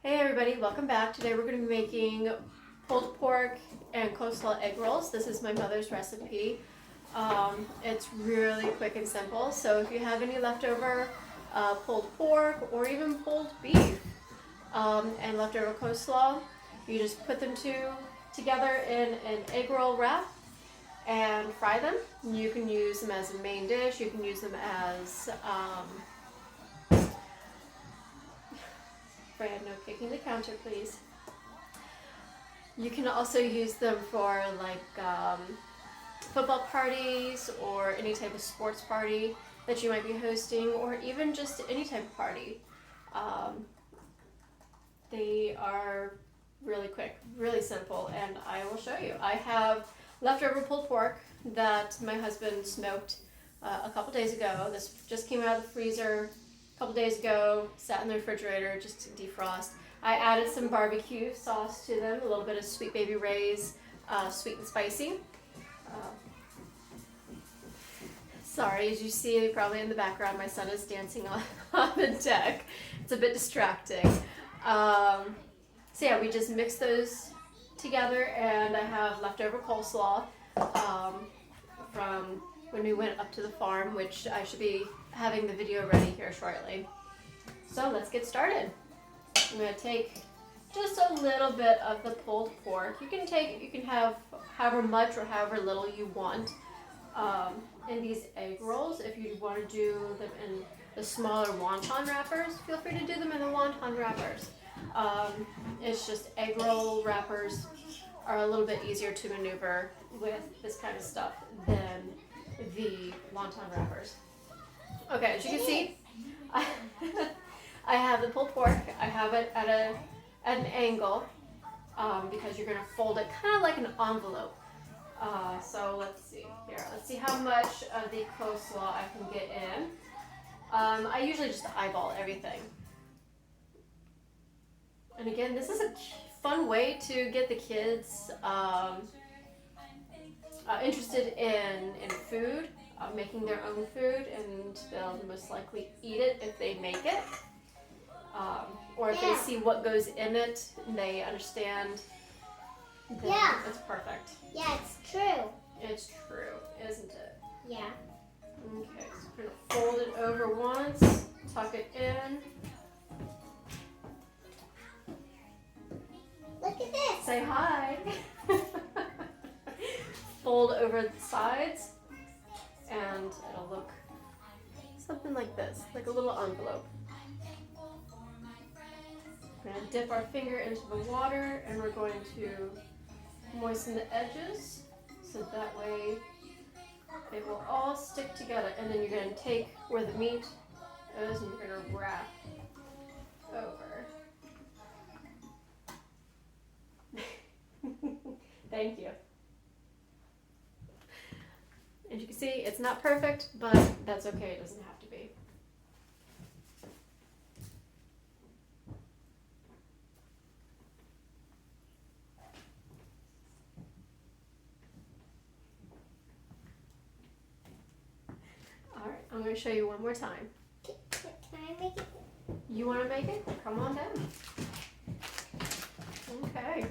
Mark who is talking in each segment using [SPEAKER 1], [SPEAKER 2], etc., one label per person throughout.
[SPEAKER 1] Hey everybody, welcome back. Today we're going to be making pulled pork and coleslaw egg rolls. This is my mother's recipe. It's really quick and simple, so if you have any leftover pulled pork or even pulled beef and leftover coleslaw, you just put them together in an egg roll wrap and fry them. You can use them as a main dish, you can use them as Fran, no kicking the counter, please. You can also use them for football parties or any type of sports party that you might be hosting, or even just any type of party. They are really quick, really simple, and I will show you. I have leftover pulled pork that my husband smoked a couple days ago. This just came out of the freezer a couple days ago, sat in the refrigerator just to defrost. I added some barbecue sauce to them, a little bit of Sweet Baby Ray's sweet and spicy. Sorry, as you see probably in the background, my son is dancing on the deck. It's a bit distracting. So yeah, we just mix those together, and I have leftover coleslaw from when we went up to the farm, which I should be having the video ready here shortly. So let's get started. I'm going to take just a little bit of the pulled pork. You can have however much or however little you want in these egg rolls. If you want to do them in the smaller wonton wrappers, feel free to do them in the wonton wrappers. It's just egg roll wrappers are a little bit easier to maneuver with this kind of stuff than the wonton wrappers. Okay, as you can see, I have the pulled pork. I have it at an angle because you're going to fold it kind of like an envelope. So let's see here. Let's see how much of the coleslaw I can get in. I usually just eyeball everything. And again, this is a fun way to get the kids interested in food, making their own food, and they'll most likely eat it if they make it. Or if they see what goes in it and they understand, then it's perfect.
[SPEAKER 2] Yeah, it's true.
[SPEAKER 1] It's true, isn't it?
[SPEAKER 2] Yeah.
[SPEAKER 1] Okay, so we're going to fold it over once, tuck it in.
[SPEAKER 2] Look at this.
[SPEAKER 1] Say hi. Fold over the sides, and it'll look something like this, like a little envelope. We're going to dip our finger into the water, and we're going to moisten the edges so that way they will all stick together. And then you're going to take where the meat is and you're going to wrap over. Thank you. As you can see, it's not perfect, but that's okay. It doesn't have to be. All right, I'm going to show you one more time.
[SPEAKER 2] Can I make it?
[SPEAKER 1] You want to make it? Come on down. Okay.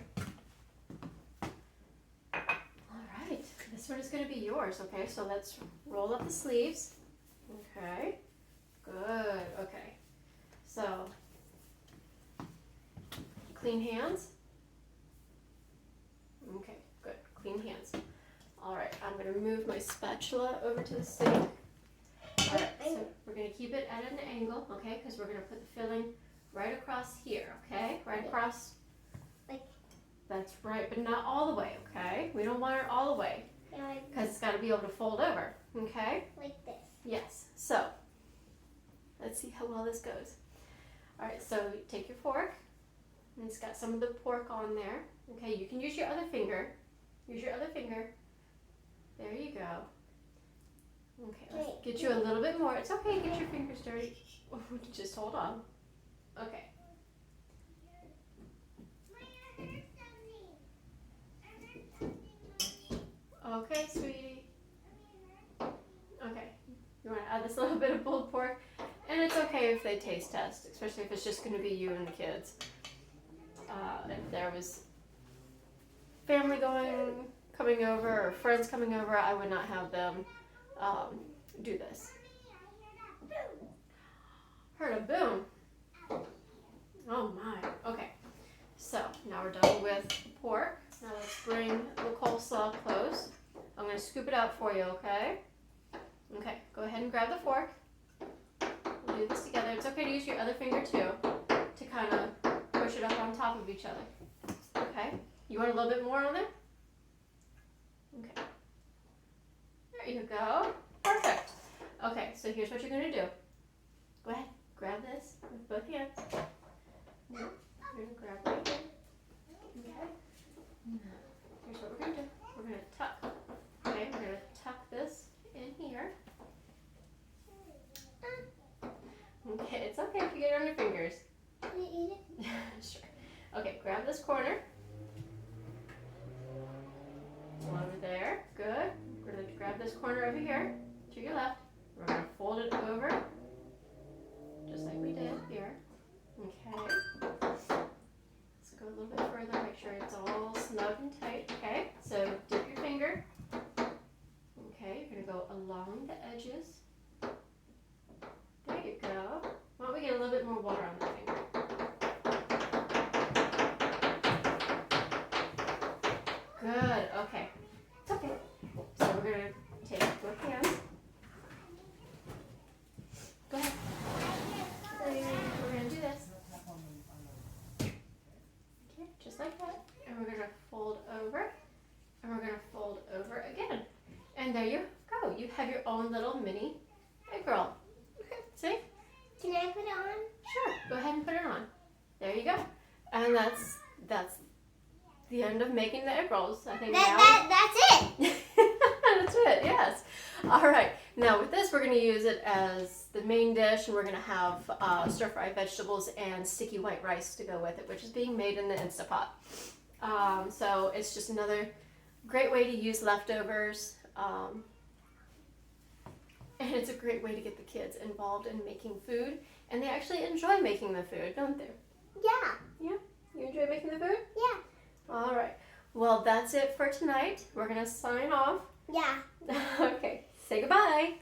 [SPEAKER 1] All right, this one is going to be yours, okay? So let's roll up the sleeves. Okay, good, okay. So, clean hands. Okay, good, clean hands. All right, I'm going to move my spatula over to the sink. All right, so we're going to keep it at an angle, okay? Because we're going to put the filling right across here, okay? Right across.
[SPEAKER 2] Like.
[SPEAKER 1] That's right, but not all the way, okay? We don't want it all the way because it's got to be able to fold over, okay?
[SPEAKER 2] Like this.
[SPEAKER 1] Yes. So, let's see how well this goes. All right, so take your fork, and it's got some of the pork on there. Okay, you can use your other finger. Use your other finger. There you go. Okay, let's get you a little bit more. It's okay, get your fingers dirty. Just hold on. Okay. Okay, sweetie. Okay, you want to add this little bit of pulled pork, and it's okay if they taste test, especially if it's just going to be you and the kids. if there was family coming over or friends coming over, I would not have them do this. Heard a boom. Oh my. Okay. So now we're done with the pork. Now let's bring the coleslaw close. I'm going to scoop it out for you, okay? Okay, go ahead and grab the fork. We'll do this together. It's okay to use your other finger too to kind of push it up on top of each other. Okay? You want a little bit more on there? Okay. There you go. Perfect. Okay, so here's what you're going to do. Go ahead, grab this with both hands. You're going to grab right here. Okay? Now, here's what we're going to do. We're going to tuck. Okay, we're going to tuck this in here. Okay, it's okay if you get it on your fingers.
[SPEAKER 2] Can I eat it?
[SPEAKER 1] Sure. Okay, grab this corner. Over there. Good. We're going to grab this corner over here to your left. We're going to fold it over just like we did here. Okay. Let's go a little bit further. Make sure it's all snug and tight. Okay. So dip your finger. Okay. You're going to go along the edges. There you go. Why don't we get a little bit more water on the finger? Good. Okay. It's okay. So we're going to take both hands. Go ahead. We're going to do this. Okay, just like that. And we're going to fold over. And we're going to fold over again. And there you go. You have your own little mini egg roll. See?
[SPEAKER 2] Can I put it on?
[SPEAKER 1] Sure. Go ahead and put it on. There you go. And that's the end of making the egg rolls. I think
[SPEAKER 2] That's it.
[SPEAKER 1] That's it, yes. All right. Now with this, we're going to use it as the main dish, and we're going to have stir-fried vegetables and sticky white rice to go with it, which is being made in the Instapot. So it's just another great way to use leftovers. And it's a great way to get the kids involved in making food. And they actually enjoy making the food, don't they?
[SPEAKER 2] Yeah.
[SPEAKER 1] Yeah? You enjoy making the food?
[SPEAKER 2] Yeah.
[SPEAKER 1] All right. Well, that's it for tonight. We're going to sign off.
[SPEAKER 2] Yeah.
[SPEAKER 1] Okay. Say goodbye.